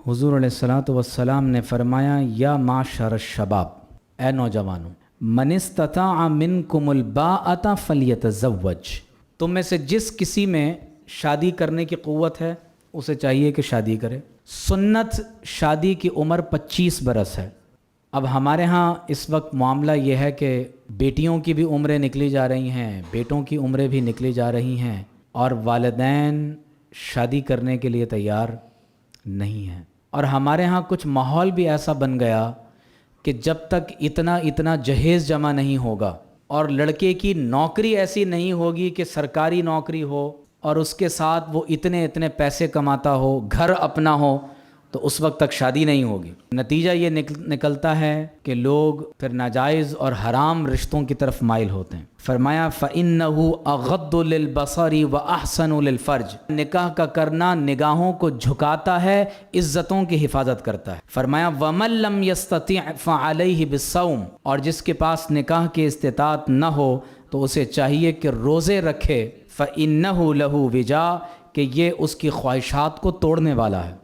हुजूर अलैहिस्सलातु वस्सलाम ने फरमाया, या माशर शबाब, ए नौजवानों, मन इस्तताअ मिनकुमुल बाअता फलियतज़व्वज, तुम में से जिस किसी में शादी करने की क़ुव्वत है उसे चाहिए कि शादी करे। सुन्नत शादी की उम्र 25 बरस है। अब हमारे यहाँ इस वक्त मामला ये है कि बेटियों की भी उम्रें निकली जा रही हैं, बेटों की उम्रें भी निकली जा रही हैं, और वालिदैन शादी करने के लिए तैयार नहीं हैं। और हमारे यहाँ कुछ माहौल भी ऐसा बन गया कि जब तक इतना जहेज़ जमा नहीं होगा और लड़के की नौकरी ऐसी नहीं होगी कि सरकारी नौकरी हो और उसके साथ वो इतने पैसे कमाता हो, घर अपना हो, तो उस वक्त तक शादी नहीं होगी। नतीजा ये निकलता है कि लोग फिर नाजायज़ और हराम रिश्तों की तरफ माइल होते हैं। फरमाया फ़इन्नहु अग़द्दु लिलबसरी व अहसनु लिलफ़र्ज, निकाह का करना निगाहों को झुकाता है, इज़्ज़तों की हिफाजत करता है। फरमाया वमन लम यस्तति' फ़अलैहि बिस्सौम, और जिसके पास निकाह की इस्तिताअत न हो तो उसे चाहिए कि रोज़े रखे। फ़इन्नहु लहु विजा, कि ये उसकी ख्वाहिशात को तोड़ने वाला है।